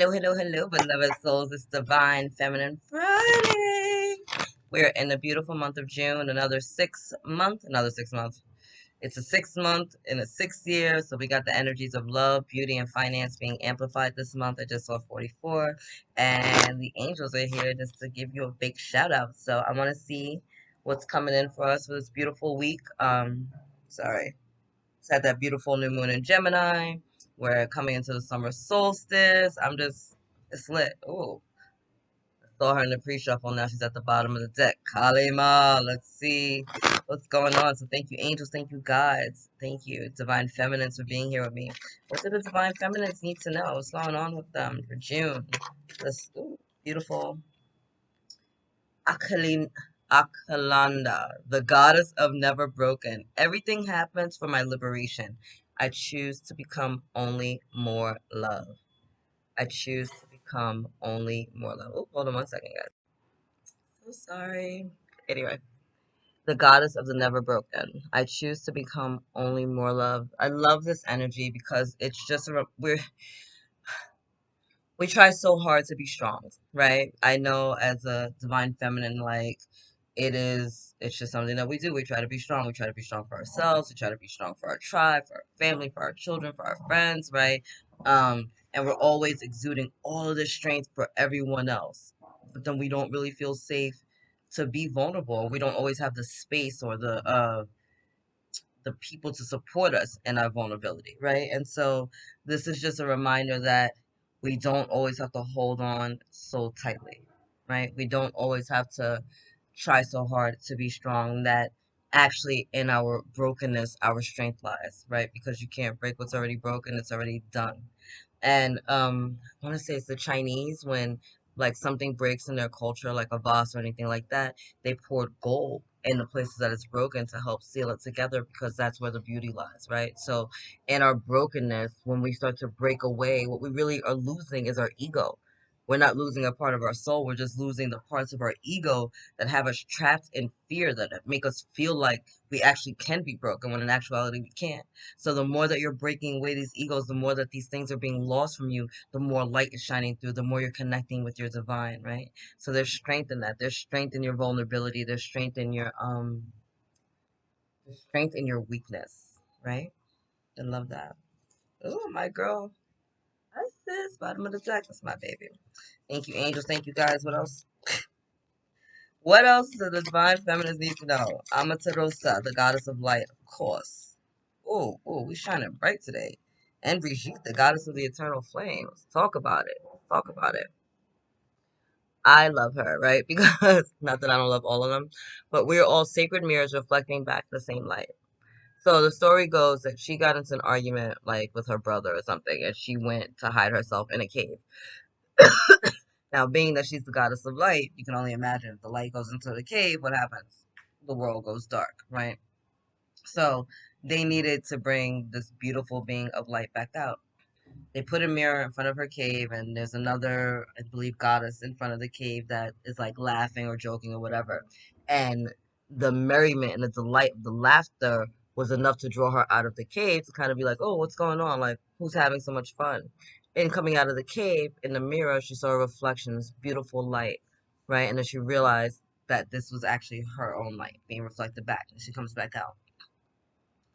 Hello, beloved souls. It's Divine Feminine Friday. We're in the beautiful month of June, another 6 month. It's a 6 month in a 6 year. So we got the energies of love, beauty, and finance being amplified this month. I just saw 44. And the angels are here just to give you a big shout out. So I want to see what's coming in for us for this beautiful week. Sorry. It's had that beautiful new moon in Gemini. We're coming into the summer solstice. It's lit. Ooh, I saw her in the pre-shuffle. Now she's at the bottom of the deck. Kalima. Let's see what's going on. So thank you, angels. Thank you, guides. Thank you, divine feminines, for being here with me. What do the divine feminines need to know? What's going on with them for June? This beautiful Akalanda, the goddess of never broken. Everything happens for my liberation. I choose to become only more love. I choose to become only more love. Oh, hold on one second, guys. So sorry. Anyway, the goddess of the never broken. I choose to become only more love. I love this energy because it's just we try so hard to be strong, right? I know as a divine feminine, like it's just something that we do. We try to be strong. We try to be strong for ourselves. We try to be strong for our tribe, for our family, for our children, for our friends, right? And we're always exuding all of this strength for everyone else. But then we don't really feel safe to be vulnerable. We don't always have the space or the people to support us in our vulnerability, right? And so this is just a reminder that we don't always have to hold on so tightly, right? We don't always have to try so hard to be strong, that actually in our brokenness our strength lies, right? Because you can't break what's already broken, it's already done. And I want to say it's the Chinese, when like something breaks in their culture, like a vase or anything like that, they poured gold in the places that it's broken to help seal it together, because that's where the beauty lies, right? So in our brokenness, when we start to break away, what we really are losing is our ego. We're not losing a part of our soul, we're just losing the parts of our ego that have us trapped in fear, that make us feel like we actually can be broken when in actuality we can't. So the more that you're breaking away these egos, the more that these things are being lost from you, the more light is shining through, the more you're connecting with your divine, right? So there's strength in that. There's strength in your vulnerability. There's strength in your weakness, right? I love that. Oh, my girl. Hi, sis. Bottom of the deck. That's my baby. Thank you, angels. Thank you, guys. What else? What else do the divine feminists need to know? Amatarosa, the goddess of light, of course. Oh, we shining bright today. And Brigitte, the goddess of the eternal flame. Let's talk about it. Let's talk about it. I love her, right? Because, not that I don't love all of them, but we're all sacred mirrors reflecting back the same light. So the story goes that she got into an argument like with her brother or something, and she went to hide herself in a cave. Now, being that she's the goddess of light, you can only imagine if the light goes into the cave, what happens? The world goes dark, right? So they needed to bring this beautiful being of light back out. They put a mirror in front of her cave, and there's another, I believe, goddess in front of the cave that is like laughing or joking or whatever. And the merriment and the delight of the laughter was enough to draw her out of the cave, to kind of be like, oh, what's going on? Like, who's having so much fun? And coming out of the cave, in the mirror, she saw a reflection, this beautiful light, right? And then she realized that this was actually her own light being reflected back, and she comes back out.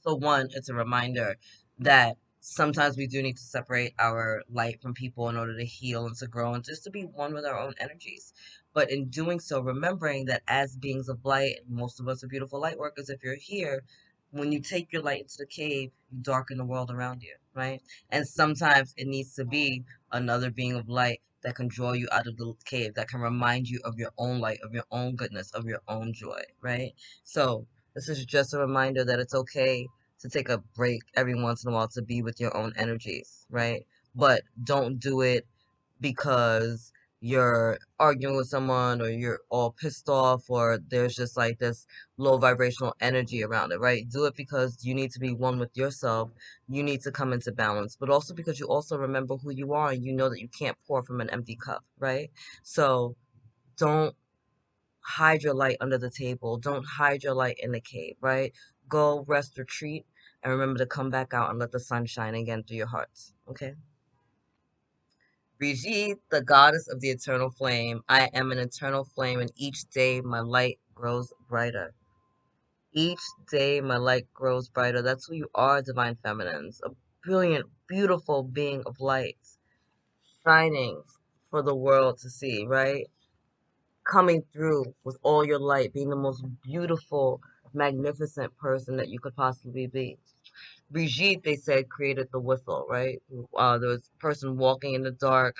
So one, it's a reminder that sometimes we do need to separate our light from people in order to heal and to grow and just to be one with our own energies. But in doing so, remembering that as beings of light, most of us are beautiful light workers. If you're here, when you take your light into the cave, you darken the world around you, right? And sometimes it needs to be another being of light that can draw you out of the cave, that can remind you of your own light, of your own goodness, of your own joy, right? So this is just a reminder that it's okay to take a break every once in a while to be with your own energies, right? But don't do it because you're arguing with someone or you're all pissed off or there's just like this low vibrational energy around it, right? Do it because you need to be one with yourself. You need to come into balance, but also because you also remember who you are and you know that you can't pour from an empty cup, right? So don't hide your light under the table. Don't hide your light in the cave, right? Go rest, retreat, and remember to come back out and let the sun shine again through your hearts. Okay? Brigitte, the goddess of the eternal flame. I am an eternal flame, and each day my light grows brighter. Each day my light grows brighter. That's who you are, divine feminines. A brilliant, beautiful being of light, shining for the world to see, right? Coming through with all your light, being the most beautiful, magnificent person that you could possibly be. Brigitte, they said, created the whistle, right? There was a person walking in the dark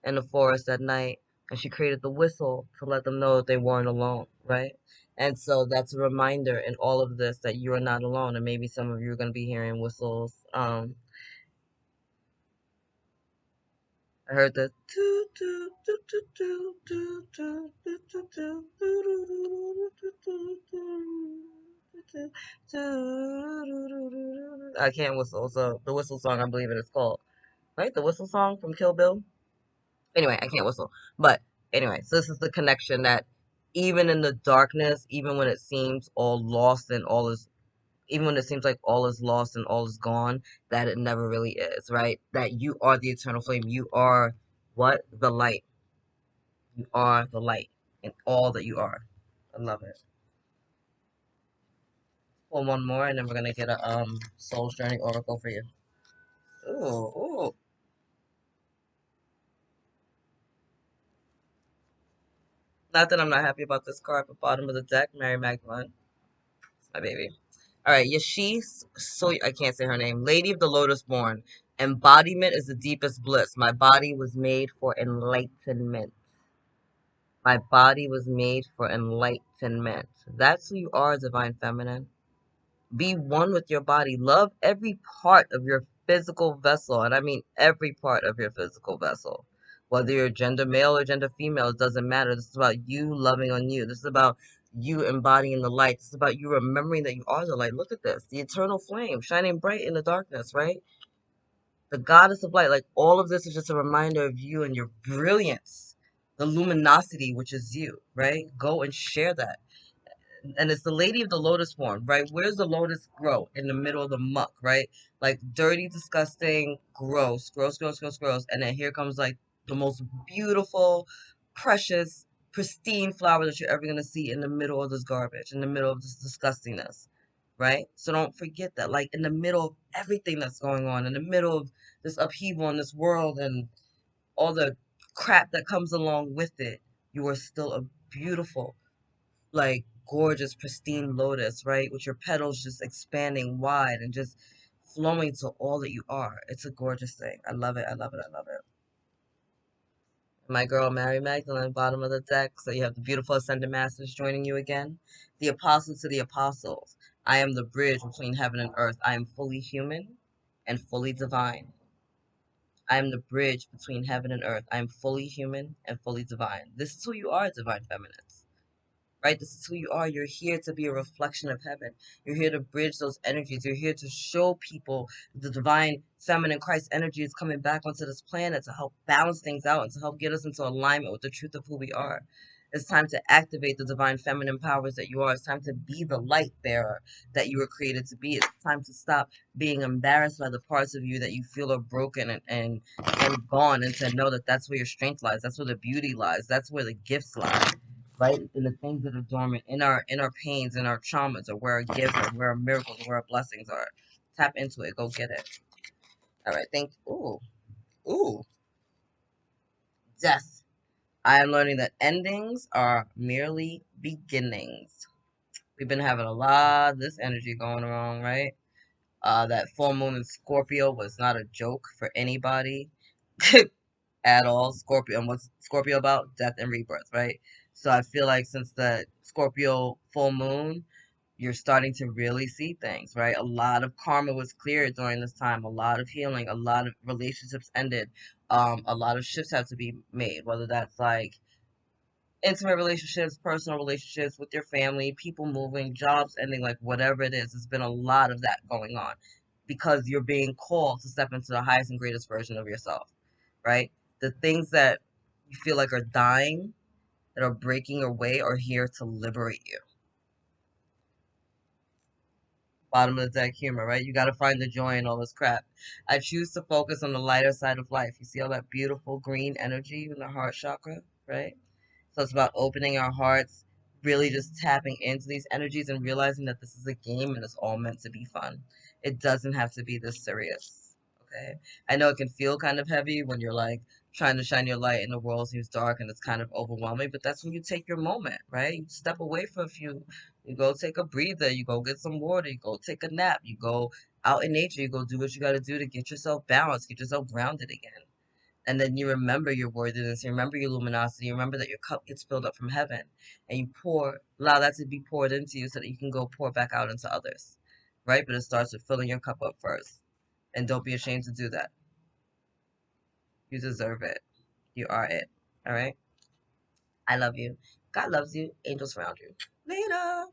in the forest at night, and she created the whistle to let them know that they weren't alone, right? And so that's a reminder in all of this that you are not alone, and maybe some of you are going to be hearing whistles. I heard the I can't whistle, so the whistle song I believe it is called. Right? The whistle song from Kill Bill. Anyway, I can't whistle. But anyway, so this is the connection that even in the darkness, even when it seems all lost and all is even when it seems like all is lost and all is gone, that it never really is, right? That you are the eternal flame. You are what? The light. You are the light in all that you are. I love it. Pull one more and then we're gonna get a soul's journey oracle for you. Ooh, ooh. Not that I'm not happy about this card, but bottom of the deck, Mary Magdalene. My baby. All right, Yashish, so I can't say her name. Lady of the Lotus born. Embodiment is the deepest bliss. My body was made for enlightenment. My body was made for enlightenment. That's who you are, divine feminine. Be one with your body. Love every part of your physical vessel. And I mean every part of your physical vessel. Whether you're gender male or gender female, it doesn't matter. This is about you loving on you. This is about you embodying the light. This is about you remembering that you are the light. Look at this. The eternal flame shining bright in the darkness, right? The goddess of light. Like all of this is just a reminder of you and your brilliance. The luminosity, which is you, right? Go and share that, and it's the lady of the lotus form, right? Where's the lotus grow? In the middle of the muck, right? Like dirty, disgusting, gross, gross, gross, gross, gross. And then here comes like the most beautiful, precious, pristine flower that you're ever gonna see in the middle of this garbage, in the middle of this disgustingness, right? So don't forget that, like in the middle of everything that's going on, in the middle of this upheaval in this world and all the crap that comes along with it, you are still a beautiful, like gorgeous, pristine lotus, right? With your petals just expanding wide and just flowing to all that you are. It's a gorgeous thing. I love it. I love it. I love it. My girl, Mary Magdalene, bottom of the deck. So you have the beautiful Ascended Masters joining you again. The Apostle to the Apostles. I am the bridge between heaven and earth. I am fully human and fully divine. I am the bridge between heaven and earth. I am fully human and fully divine. This is who you are, divine feminines, right? This is who you are. You're here to be a reflection of heaven. You're here to bridge those energies. You're here to show people the divine feminine Christ energy is coming back onto this planet to help balance things out and to help get us into alignment with the truth of who we are. It's time to activate the divine feminine powers that you are. It's time to be the light bearer that you were created to be. It's time to stop being embarrassed by the parts of you that you feel are broken and gone, and to know that that's where your strength lies. That's where the beauty lies. That's where the gifts lie, right? In the things that are dormant, in our pains, in our traumas, or where our gifts are, where our miracles, or where our blessings are. Tap into it. Go get it. All right. Thank you. Ooh. Death. I am learning that endings are merely beginnings. We've been having a lot of this energy going wrong, right? That full moon in Scorpio was not a joke for anybody at all. Scorpio, and what's Scorpio about? Death and rebirth, right? So I feel like since the Scorpio full moon, you're starting to really see things, right? A lot of karma was cleared during this time, a lot of healing, a lot of relationships ended, a lot of shifts have to be made, whether that's like intimate relationships, personal relationships with your family, people moving, jobs ending, like whatever it is. There's been a lot of that going on because you're being called to step into the highest and greatest version of yourself, right? The things that you feel like are dying, that are breaking away, are here to liberate you. Bottom of the deck humor, right? You got to find the joy in all this crap. I choose to focus on the lighter side of life. You see all that beautiful green energy in the heart chakra, right? So it's about opening our hearts, really just tapping into these energies and realizing that this is a game and it's all meant to be fun. It doesn't have to be this serious. Okay. I know it can feel kind of heavy when you're like trying to shine your light and the world seems dark and it's kind of overwhelming, but that's when you take your moment, right? You step away for a few, you go take a breather, you go get some water, you go take a nap, you go out in nature, you go do what you got to do to get yourself balanced, get yourself grounded again. And then you remember your worthiness, you remember your luminosity, you remember that your cup gets filled up from heaven, and you allow that to be poured into you so that you can go pour back out into others, right? But it starts with filling your cup up first. And don't be ashamed to do that. You deserve it. You are it. All right? I love you. God loves you. Angels surround you. Later.